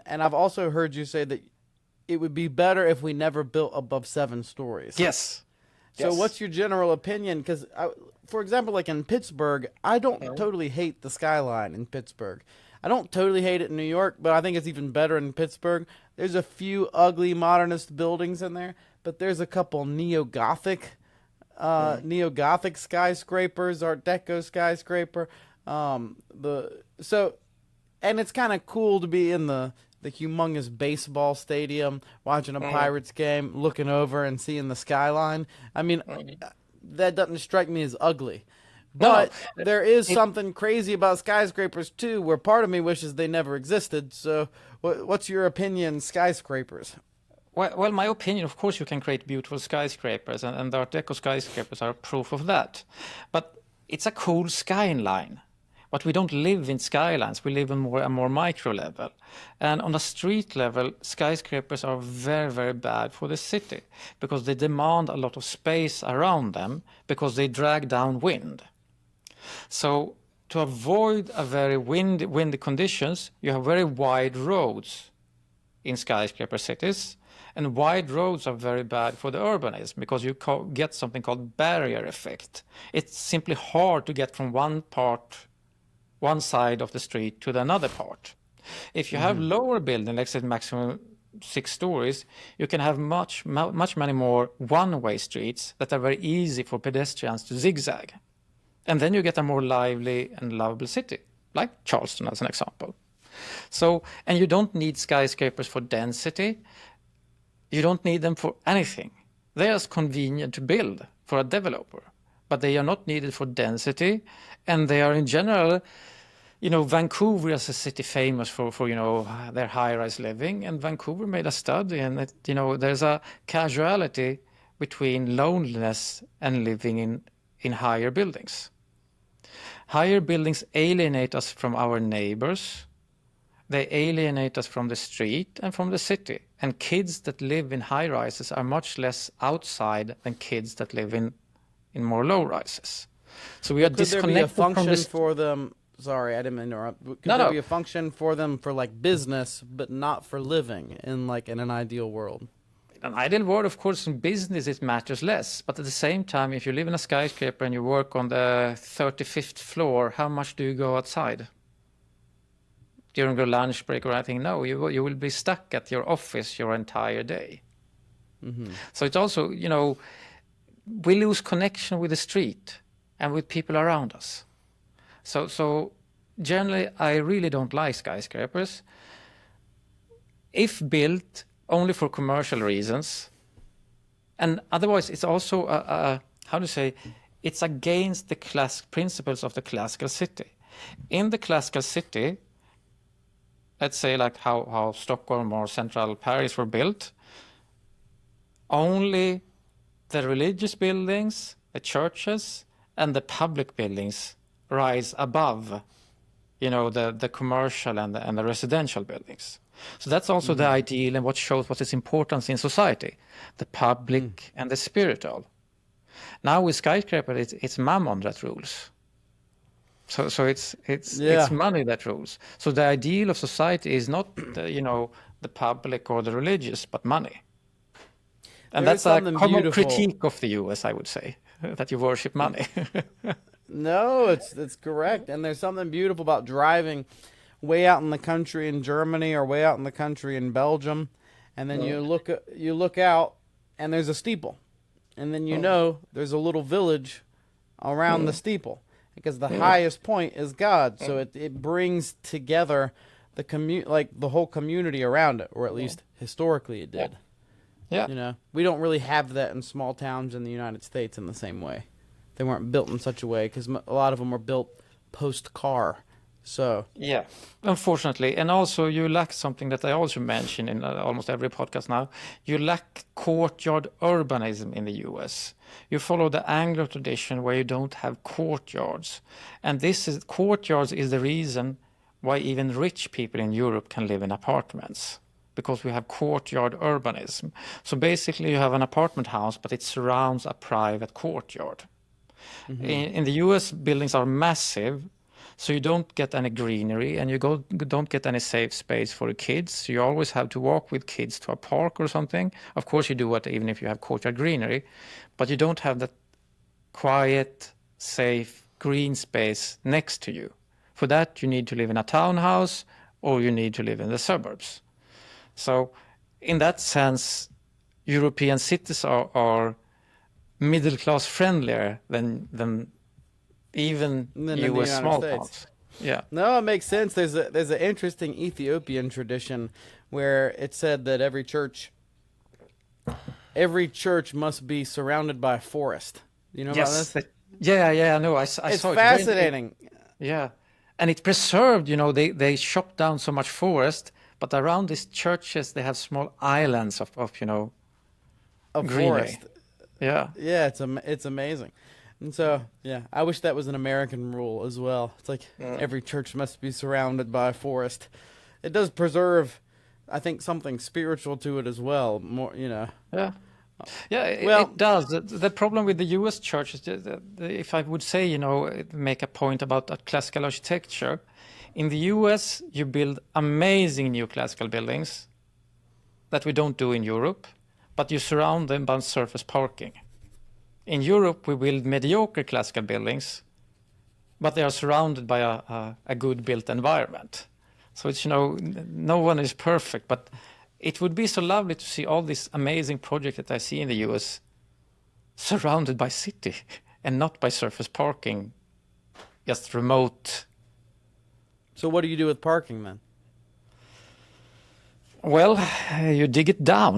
And I've also heard you say that it would be better if we never built above 7 stories. Yes. So what's your general opinion? Because, for example, like in Pittsburgh, I don't totally hate the skyline in Pittsburgh. I don't totally hate it in New York, but I think it's even better in Pittsburgh. There's a few ugly modernist buildings in there, but there's a couple neo-Gothic skyscrapers, Art Deco skyscraper. And it's kind of cool to be in the humongous baseball stadium, watching a Pirates game, looking over and seeing the skyline. I mean, that doesn't strike me as ugly. But there is something crazy about skyscrapers, too, where part of me wishes they never existed. So what's your opinion, skyscrapers? Well, my opinion, of course, you can create beautiful skyscrapers, and the Art Deco skyscrapers are proof of that. But it's a cool skyline. But we don't live in skylines. We live on a more micro level. And on a street level, skyscrapers are very, very bad for the city because they demand a lot of space around them because they drag down wind. So to avoid a very windy conditions, you have very wide roads in skyscraper cities. And wide roads are very bad for the urbanism because you get something called barrier effect. It's simply hard to get from one side of the street to the another part. If you have lower building, like say maximum 6 stories, you can have much many more one-way streets that are very easy for pedestrians to zigzag. And then you get a more lively and lovable city, like Charleston as an example. So, and you don't need skyscrapers for density. You don't need them for anything. They are convenient to build for a developer, but they are not needed for density. And they are in general, Vancouver is a city famous for their high-rise living. And Vancouver made a study and there's a causality between loneliness and living in higher buildings. Higher buildings alienate us from our neighbors. They alienate us from the street and from the city. And kids that live in high rises are much less outside than kids that live in more low rises. So we are disconnected from this. Could there be a function for them? Sorry, I didn't interrupt. Could there be a function for them for like business, but not for living in an ideal world? In an ideal world, of course, in business it matters less. But at the same time, if you live in a skyscraper and you work on the 35th floor, how much do you go outside? During your lunch break or anything? No, you will be stuck at your office your entire day. Mm-hmm. So it's also, we lose connection with the street and with people around us. So generally, I really don't like skyscrapers. If built only for commercial reasons, and otherwise it's also it's against the principles of the classical city. In the classical city, let's say like how Stockholm or central Paris were built, only the religious buildings, the churches, and the public buildings rise above, the commercial and the residential buildings. So that's also the ideal and what shows what is important in society, the public and the spiritual. Now with skyscraper, it's mammon that rules. So it's money that rules. So the ideal of society is not the public or the religious, but money. And that's a common critique of the US, I would say, that you worship money. No, it's correct. And there's something beautiful about driving way out in the country in Germany or way out in the country in Belgium, and then you look out and there's a steeple, and then there's a little village around the steeple because the highest point is God. So it brings together the whole community around it, or at least historically it did. Yeah. We don't really have that in small towns in the United States in the same way. They weren't built in such a way because a lot of them were built post-car. So yeah, unfortunately. And also you lack something that I also mention in almost every podcast now. You lack courtyard urbanism in the US. You follow the Anglo tradition where you don't have courtyards. And courtyards is the reason why even rich people in Europe can live in apartments, because we have courtyard urbanism. So basically you have an apartment house, but it surrounds a private courtyard. Mm-hmm. In the US, buildings are massive. So you don't get any greenery, and don't get any safe space for the kids. You always have to walk with kids to a park or something. Of course, you do it even if you have courtyard greenery, but you don't have that quiet, safe, green space next to you. For that, you need to live in a townhouse or you need to live in the suburbs. So in that sense, European cities are middle-class friendlier than even in the US United small States. towns. Yeah. No, it makes sense. There's an interesting Ethiopian tradition where it said that every church must be surrounded by a forest. You know about Yes. this? Yeah. No, I saw It's it. fascinating. Yeah. And it preserved, they chopped down so much forest, but around these churches, they have small islands of A greenery. forest. Yeah. Yeah, it's amazing. And so, yeah, I wish that was an American rule as well. It's like every church must be surrounded by a forest. It does preserve, I think, something spiritual to it as well. More, Yeah. Yeah, Well- it does. The problem with the U.S. church is if I would say, make a point about classical architecture, in the U.S. you build amazing new classical buildings that we don't do in Europe, but you surround them by surface parking. In Europe, we build mediocre classical buildings, but they are surrounded by a good built environment. So it's, no one is perfect, but it would be so lovely to see all these amazing projects that I see in the US surrounded by city and not by surface parking, just remote. So what do you do with parking then? Well, you dig it down.